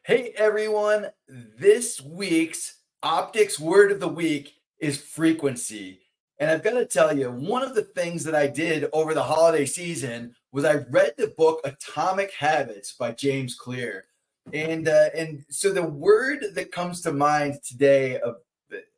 Hey everyone, this week's optics word of the week is frequency. And I've got to tell you, one of the things that I did over the holiday season was I read the book Atomic Habits by James Clear. And so the word that comes to mind today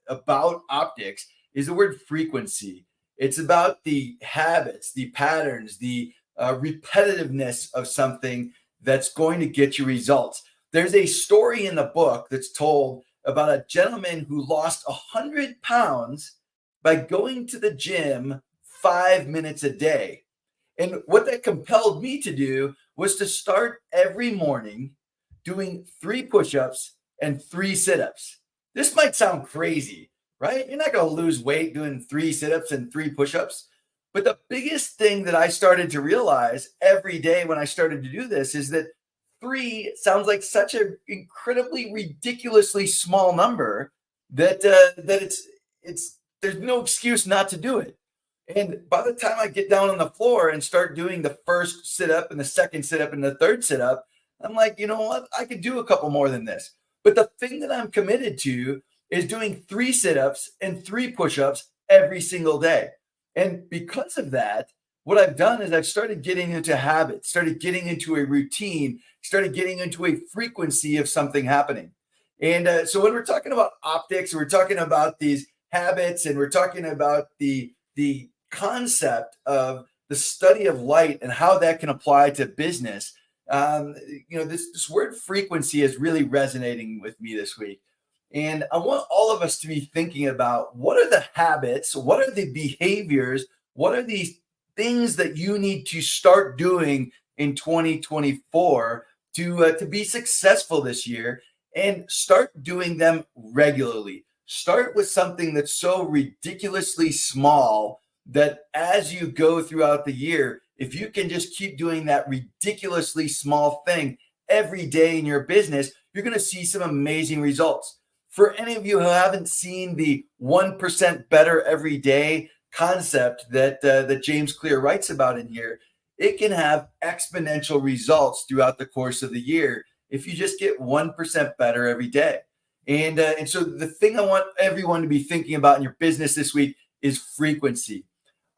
about optics is the word frequency. It's about the habits, the patterns, the repetitiveness of something that's going to get you results. There's a story in the book that's told about a gentleman who lost 100 pounds by going to the gym 5 minutes a day. And what that compelled me to do was to start every morning doing 3 push ups and 3 sit ups. This might sound crazy, right? You're not going to lose weight doing 3 sit ups and 3 push ups. But the biggest thing that I started to realize every day when I started to do this is that three sounds like such an incredibly ridiculously small number that it's there's no excuse not to do it. And by the time I get down on the floor and start doing the first sit up and the second sit up and the third sit up, I'm like, you know what? I could do a couple more than this. But the thing that I'm committed to is doing 3 sit ups and 3 push ups every single day. And because of that, what I've done is I've started getting into habits, started getting into a routine, started getting into a frequency of something happening. And so when we're talking about optics, we're talking about these habits, and we're talking about the concept of the study of light and how that can apply to business. This word frequency is really resonating with me this week. And I want all of us to be thinking about what are the habits, what are the behaviors, what are these things that you need to start doing in 2024 to be successful this year, and start doing them regularly. Start with something that's so ridiculously small that as you go throughout the year, if you can just keep doing that ridiculously small thing every day in your business, you're going to see some amazing results. For any of you who haven't seen the 1% better every day concept that James Clear writes about in here, it can have exponential results throughout the course of the year if you just get 1% better every day. And so the thing I want everyone to be thinking about in your business this week is frequency.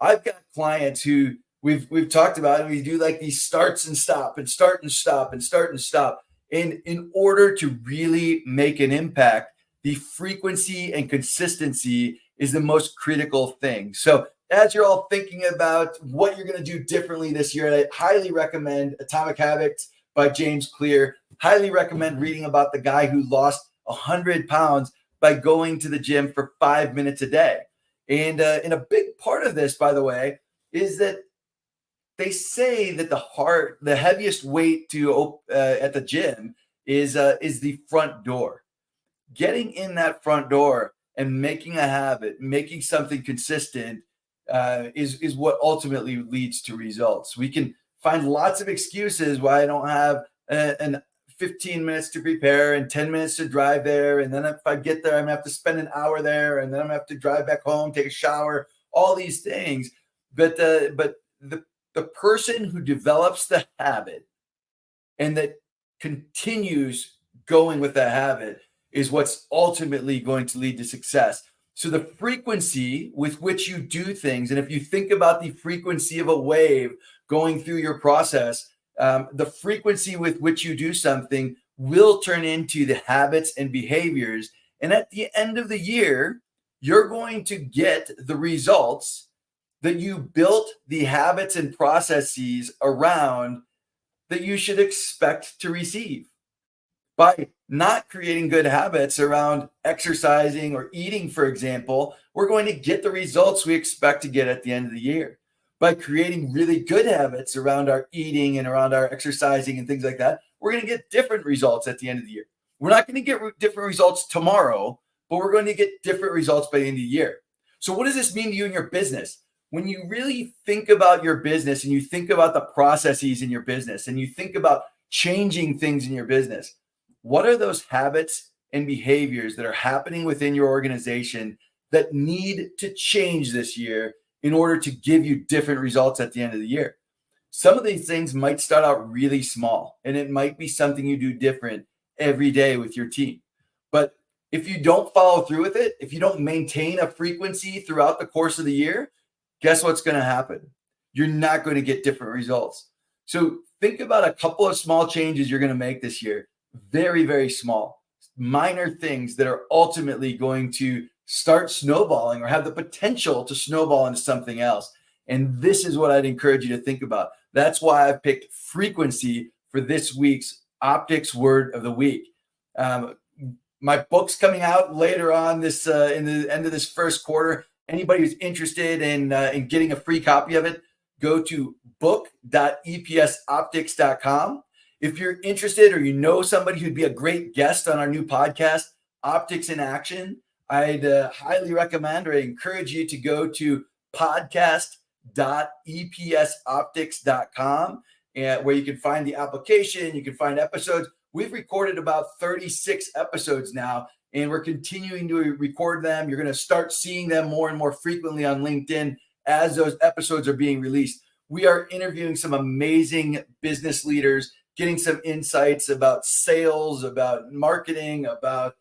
I've got clients who we've talked about, and we do like these starts and stop and start and stop and start and stop. And in order to really make an impact, the frequency and consistency is the most critical thing. So as you're all thinking about what you're going to do differently this year, I highly recommend Atomic Habits by James Clear. Highly recommend reading about the guy who lost 100 pounds by going to the gym for 5 minutes a day. And a big part of this, by the way, is that they say that the heaviest weight to at the gym is the front door. Getting in that front door and making a habit, making something consistent, is what ultimately leads to results. We can find lots of excuses why I don't have an 15 minutes to prepare and 10 minutes to drive there. And then if I get there, I'm gonna have to spend an hour there, and then I'm gonna have to drive back home, take a shower, all these things. But the person who develops the habit and that continues going with that habit is what's ultimately going to lead to success. So the frequency with which you do things, and if you think about the frequency of a wave going through your process, the frequency with which you do something will turn into the habits and behaviors. And at the end of the year, you're going to get the results that you built the habits and processes around that you should expect to receive. By not creating good habits around exercising or eating, for example, we're going to get the results we expect to get at the end of the year. By creating really good habits around our eating and around our exercising and things like that, we're going to get different results at the end of the year. We're not going to get different results tomorrow, but we're going to get different results by the end of the year. So what does this mean to you in your business? When you really think about your business and you think about the processes in your business and you think about changing things in your business, what are those habits and behaviors that are happening within your organization that need to change this year in order to give you different results at the end of the year? Some of these things might start out really small, and it might be something you do different every day with your team. But if you don't follow through with it, if you don't maintain a frequency throughout the course of the year, guess what's going to happen? You're not going to get different results. So think about a couple of small changes you're going to make this year. Very, very small, minor things that are ultimately going to start snowballing or have the potential to snowball into something else. And this is what I'd encourage you to think about. That's why I picked frequency for this week's Optics Word of the Week. My book's coming out later on this in the end of this first quarter. Anybody who's interested in getting a free copy of it, go to book.epsoptics.com. If you're interested or you know somebody who'd be a great guest on our new podcast, Optics in Action, I'd highly recommend or encourage you to go to podcast.epsoptics.com, where you can find the application, you can find episodes. We've recorded about 36 episodes now, and we're continuing to record them. You're going to start seeing them more and more frequently on LinkedIn as those episodes are being released. We are interviewing some amazing business leaders, getting some insights about sales, about marketing, about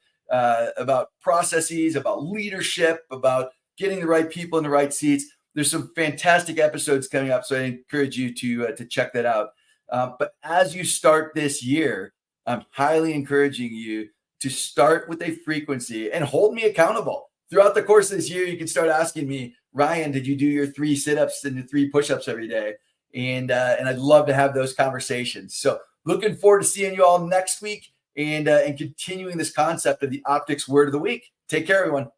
processes, about leadership, about getting the right people in the right seats. There's some fantastic episodes coming up, so I encourage you to check that out. But as you start this year, I'm highly encouraging you to start with a frequency and hold me accountable. Throughout the course of this year, you can start asking me, Ryan, did you do your 3 sit-ups and the 3 push-ups every day? And I'd love to have those conversations. So looking forward to seeing you all next week and continuing this concept of the Optics Word of the Week. Take care, everyone.